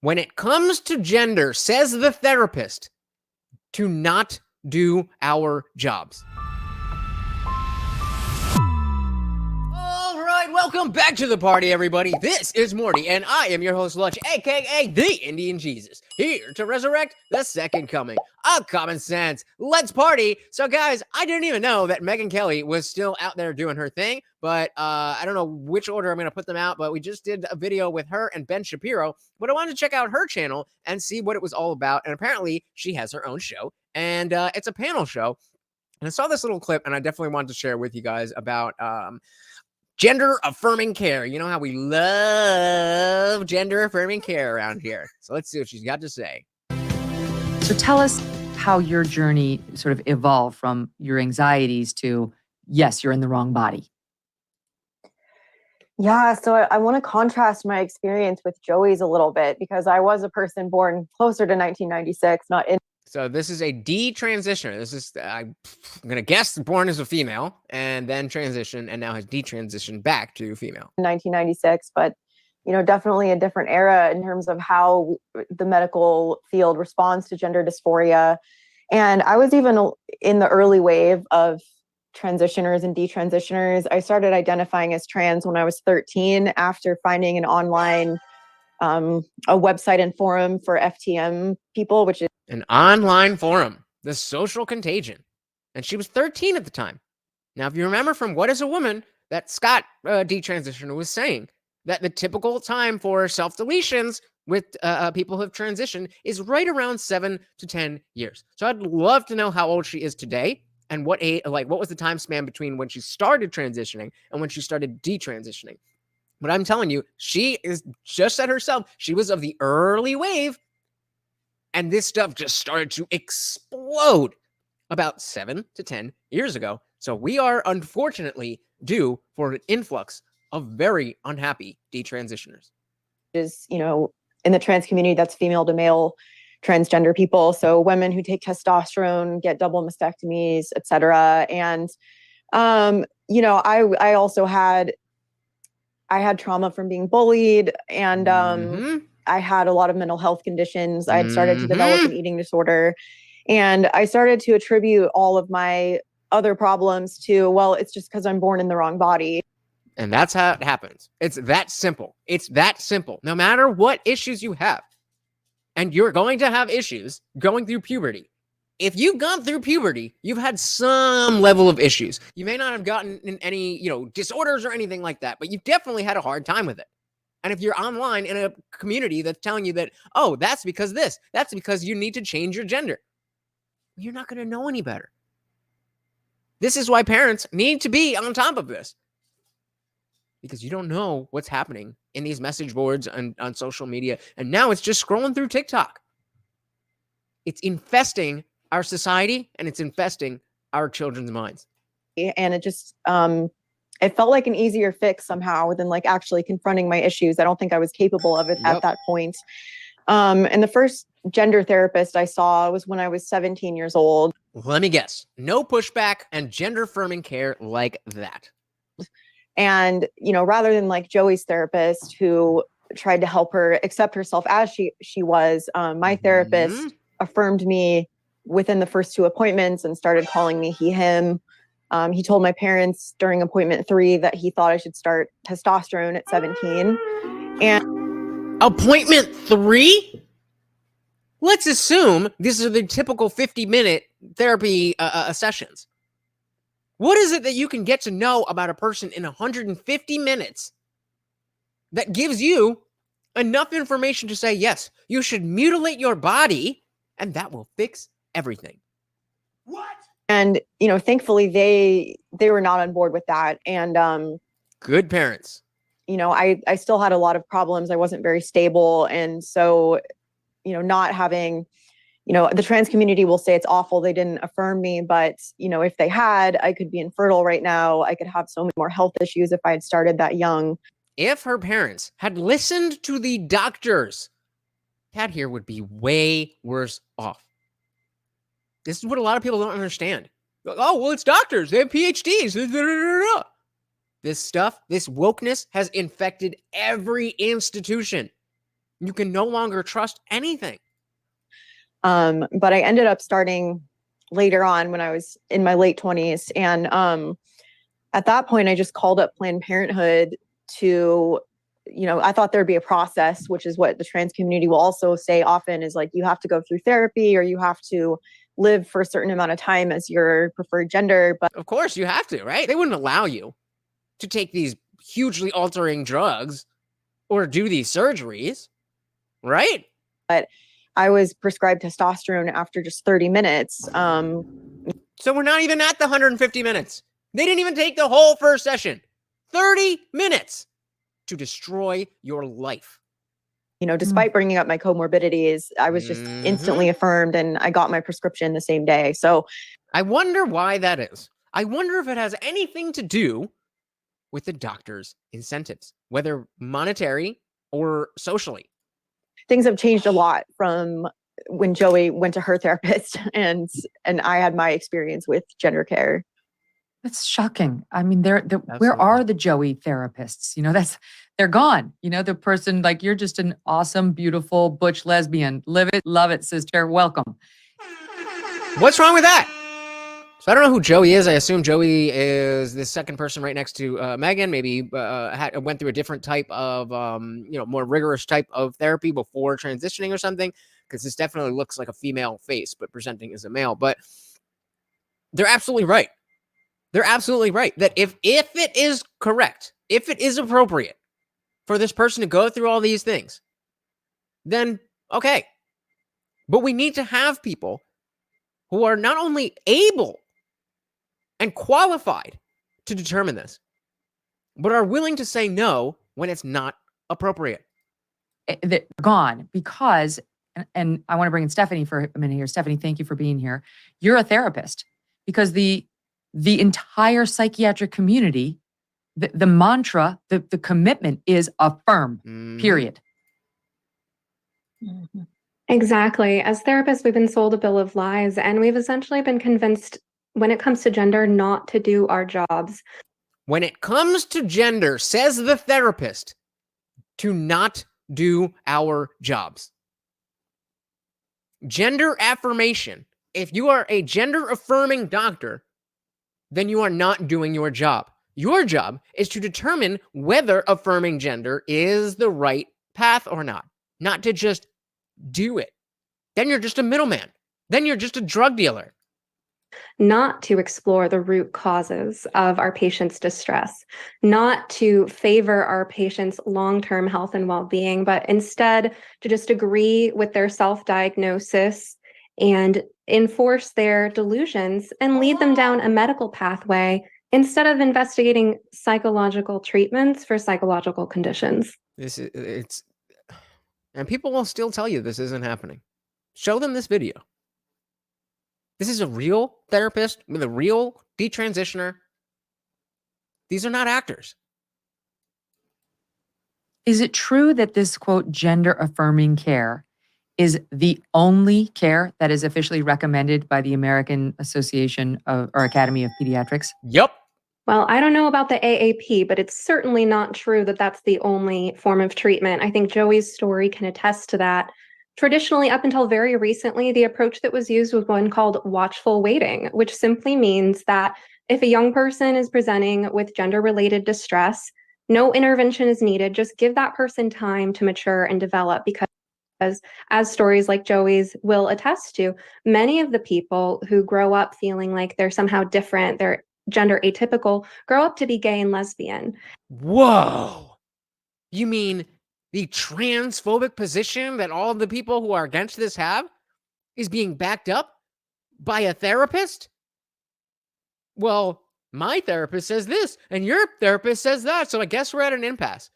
When it comes to gender, says the therapist, to not do our jobs. All right, welcome back to the party, everybody. This is Morty, and I am your host, Lutch, aka the Indian Jesus, here to resurrect the second coming of common sense. Let's party. So, guys, I didn't even know that Megyn Kelly was still out there doing her thing, but I don't know which order I'm going to put them out, but we just did a video with her and Ben Shapiro, but I wanted to check out her channel and see what it was all about, and apparently she has her own show, and it's a panel show, and I saw this little clip, and I definitely wanted to share with you guys about gender-affirming care. You know how we love gender-affirming care around here. So let's see what she's got to say. So tell us how your journey sort of evolved from your anxieties to, yes, you're in the wrong body. Yeah, so I want to contrast my experience with Joey's a little bit because I was a person born closer to 1996, not in. So this is a detransitioner. This is, I'm going to guess, born as a female and then transitioned and now has detransitioned back to female. 1996, but, you know, definitely a different era in terms of how the medical field responds to gender dysphoria. And I was even in the early wave of transitioners and detransitioners. I started identifying as trans when I was 13 after finding an online a website and forum for FTM people, which is an online forum, the social contagion. And she was 13 at the time. Now, if you remember from What is a Woman, that Scott detransitioner was saying that the typical time for self-deletions with people who have transitioned is right around 7 to 10 years. So I'd love to know how old she is today and what was the time span between when she started transitioning and when she started detransitioning. But I'm telling you, she is just said herself, she was of the early wave, and this stuff just started to explode about 7 to 10 years ago. So we are unfortunately due for an influx of very unhappy detransitioners. Is, you know, in the trans community, that's female to male transgender people. So women who take testosterone, get double mastectomies, etc. And, you know, I also had trauma from being bullied, and I had a lot of mental health conditions. I had started to develop an eating disorder, and I started to attribute all of my other problems to, well, it's just because I'm born in the wrong body. And that's how it happens. It's that simple. It's that simple. No matter what issues you have, and you're going to have issues going through puberty. If you've gone through puberty, you've had some level of issues. You may not have gotten in any, disorders or anything like that, but you've definitely had a hard time with it. And if you're online in a community that's telling you that, oh, that's because that's because you need to change your gender, you're not going to know any better. This is why parents need to be on top of this. Because you don't know what's happening in these message boards and on social media. And now it's just scrolling through TikTok. It's infesting our society, and it's infesting our children's minds. And it just, it felt like an easier fix somehow than like actually confronting my issues. I don't think I was capable of it at that point. And the first gender therapist I saw was when I was 17 years old. Let me guess. No pushback and gender-affirming care like that. And, rather than like Joey's therapist who tried to help her accept herself as she was, my therapist affirmed me within the first 2 appointments and started calling me he, him. He told my parents during appointment 3 that he thought I should start testosterone at 17. And appointment 3? Let's assume these are the typical 50-minute therapy sessions. What is it that you can get to know about a person in 150 minutes that gives you enough information to say, yes, you should mutilate your body and that will fix everything? What? And, thankfully they were not on board with that. And good parents. I still had a lot of problems. I wasn't very stable. And so, not having, the trans community will say it's awful they didn't affirm me, but, if they had, I could be infertile right now. I could have so many more health issues if I had started that young. If her parents had listened to the doctors, Cat here would be way worse off. This is what a lot of people don't understand. Oh, well, it's doctors. They have PhDs. This stuff, this wokeness has infected every institution. You can no longer trust anything. But I ended up starting later on when I was in my late 20s. And at that point, I just called up Planned Parenthood to, I thought there'd be a process, which is what the trans community will also say often is like, you have to go through therapy or you have to live for a certain amount of time as your preferred gender. But of course you have to, right? They wouldn't allow you to take these hugely altering drugs or do these surgeries, right? But I was prescribed testosterone after just 30 minutes. So we're not even at the 150 minutes. They didn't even take the whole first session. 30 minutes to destroy your life. Despite bringing up my comorbidities, I was just instantly affirmed and I got my prescription the same day. So I wonder why that is. I wonder if it has anything to do with the doctor's incentives, whether monetary or socially. Things have changed a lot from when Joey went to her therapist and I had my experience with gender care. That's shocking. I mean, where are the Joey therapists? They're gone. The person like, you're just an awesome, beautiful, butch lesbian. Live it, love it, sister. Welcome. What's wrong with that? So I don't know who Joey is. I assume Joey is the second person right next to Megyn. Maybe went through a different type of, more rigorous type of therapy before transitioning or something. Because this definitely looks like a female face, but presenting as a male. But they're absolutely right. They're absolutely right that if it is correct, if it is appropriate for this person to go through all these things, then okay. But we need to have people who are not only able and qualified to determine this, but are willing to say no when it's not appropriate. They're gone because, and I want to bring in Stephanie for a minute here. Stephanie, thank you for being here. You're a therapist because the entire psychiatric community, the mantra, the commitment is affirm, period. Exactly. As therapists, we've been sold a bill of lies, and we've essentially been convinced when it comes to gender not to do our jobs. When it comes to gender, says the therapist, to not do our jobs. Gender affirmation. If you are a gender affirming doctor, then you are not doing your job. Your job is to determine whether affirming gender is the right path or not to just do it. Then you're just a middleman. Then you're just a drug dealer. Not to explore the root causes of our patients' distress, not to favor our patients' long-term health and well-being, but instead to just agree with their self-diagnosis and enforce their delusions and lead them down a medical pathway instead of investigating psychological treatments for psychological conditions. And people will still tell you this isn't happening. Show them this video. This is a real therapist with a real detransitioner. These are not actors. Is it true that this, quote, gender affirming care is the only care that is officially recommended by the American Association or Academy of Pediatrics? Yep. Well, I don't know about the AAP, but it's certainly not true that that's the only form of treatment. I think Joey's story can attest to that. Traditionally, up until very recently, the approach that was used was one called watchful waiting, which simply means that if a young person is presenting with gender-related distress, no intervention is needed. Just give that person time to mature and develop, because as stories like Joey's will attest to, many of the people who grow up feeling like they're somehow different, they're gender atypical, grow up to be gay and lesbian. Whoa. You mean the transphobic position that all of the people who are against this have is being backed up by a therapist? Well, my therapist says this, and your therapist says that, so I guess we're at an impasse.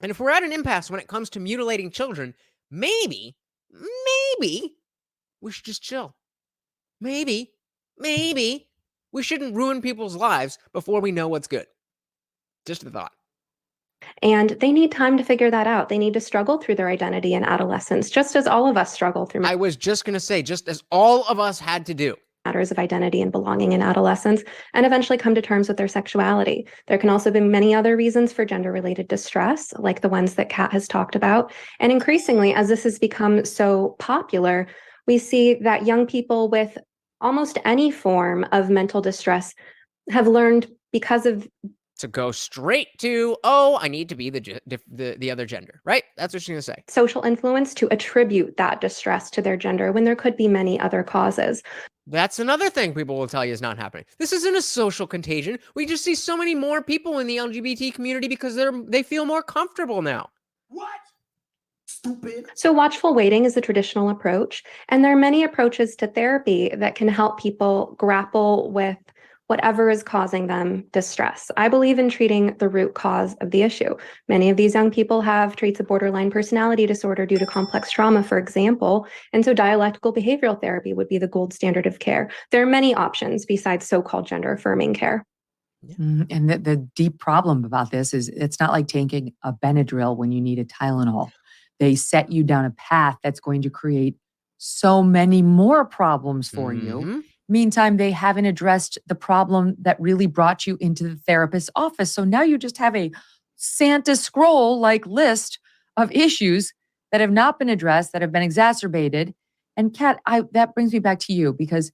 And if we're at an impasse when it comes to mutilating children, maybe we should just chill. Maybe we shouldn't ruin people's lives before we know what's good. Just a thought. And they need time to figure that out. They need to struggle through their identity in adolescence, just as all of us struggle through. I was just going to say, just as all of us had to do. matters of identity and belonging in adolescence, and eventually come to terms with their sexuality. There can also be many other reasons for gender-related distress, like the ones that Kat has talked about. And increasingly, as this has become so popular, we see that young people with almost any form of mental distress have learned, because of to go straight to, oh, I need to be the other gender, right? That's what she's gonna say. social influence, to attribute that distress to their gender when there could be many other causes. That's another thing people will tell you is not happening. This isn't a social contagion. We just see so many more people in the LGBT community because they feel more comfortable now. What? Stupid. So watchful waiting is a traditional approach, and there are many approaches to therapy that can help people grapple with whatever is causing them distress. I believe in treating the root cause of the issue. Many of these young people have traits of borderline personality disorder due to complex trauma, for example, and so dialectical behavioral therapy would be the gold standard of care. There are many options besides so-called gender-affirming care. And the deep problem about this is it's not like taking a Benadryl when you need a Tylenol. They set you down a path that's going to create so many more problems for you. Meantime, they haven't addressed the problem that really brought you into the therapist's office. So now you just have a Santa scroll-like list of issues that have not been addressed, that have been exacerbated. And Kat, that brings me back to you, because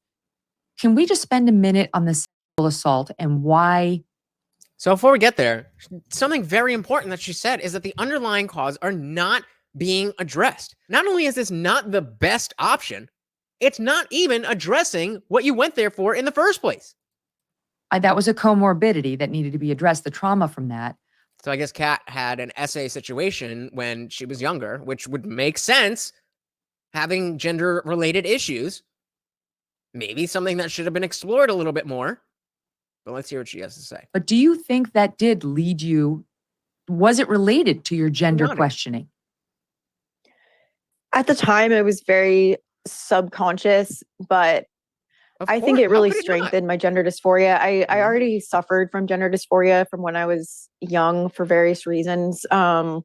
can we just spend a minute on the sexual assault and why? So before we get there, something very important that she said is that the underlying cause are not being addressed. Not only is this not the best option, it's not even addressing what you went there for in the first place. That was a comorbidity that needed to be addressed, the trauma from that. So I guess Kat had an SA situation when she was younger, which would make sense, having gender-related issues. Maybe something that should have been explored a little bit more. But let's hear what she has to say. But do you think that did lead you? Was it related to your gender Not it. questioning? At the time, it was very subconscious, but Of I think course, it really how could not? strengthened my gender dysphoria. I Mhm. already suffered from gender dysphoria from when I was young for various reasons. But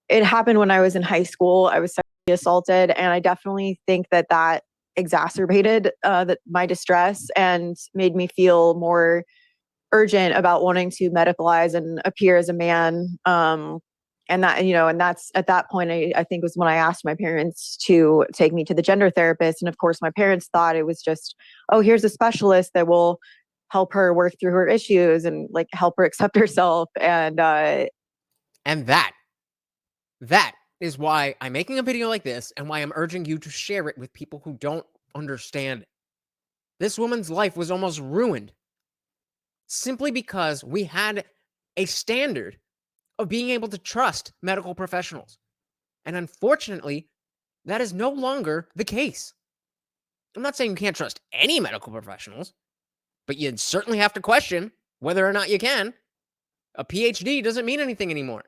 it happened when I was in high school. I was sexually assaulted, and I definitely think that exacerbated my distress and made me feel more urgent about wanting to medicalize and appear as a man. And that's at that point, I think was when I asked my parents to take me to the gender therapist. And of course, my parents thought it was just, oh, here's a specialist that will help her work through her issues and like help her accept herself. And that is why I'm making a video like this and why I'm urging you to share it with people who don't understand. This woman's life was almost ruined simply because we had a standard of being able to trust medical professionals. And unfortunately, that is no longer the case. I'm not saying you can't trust any medical professionals, but you certainly have to question whether or not you can. A PhD doesn't mean anything anymore.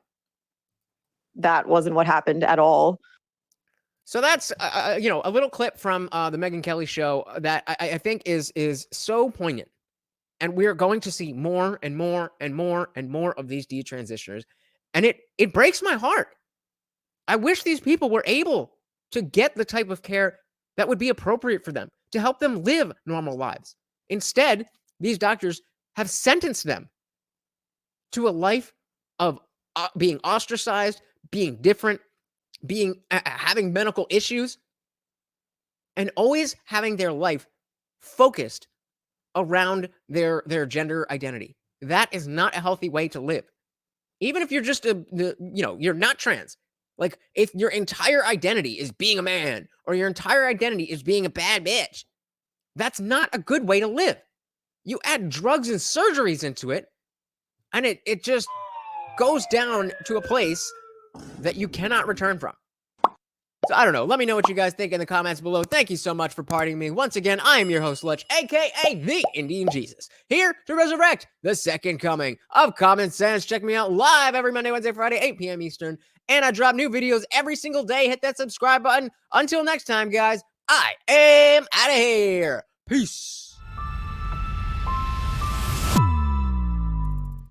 that wasn't what happened at all. So that's a little clip from the Megyn Kelly Show that I think is so poignant, and we are going to see more and more and more and more of these detransitioners, and it breaks my heart. I wish these people were able to get the type of care that would be appropriate for them to help them live normal lives. Instead, these doctors have sentenced them to a life of being ostracized, being different, being having medical issues, and always having their life focused around their gender identity. That is not a healthy way to live. Even if you're just you're not trans. Like if your entire identity is being a man or your entire identity is being a bad bitch, that's not a good way to live. You add drugs and surgeries into it, and it just goes down to a place that you cannot return from. So I don't know. Let me know what you guys think in the comments below. Thank you so much for partying me. Once again, I am your host, Lutch, aka the Indian Jesus, here to resurrect the second coming of common sense. Check me out live every Monday, Wednesday, Friday, 8 p.m. Eastern. And I drop new videos every single day. Hit that subscribe button. Until next time, guys, I am out of here. Peace.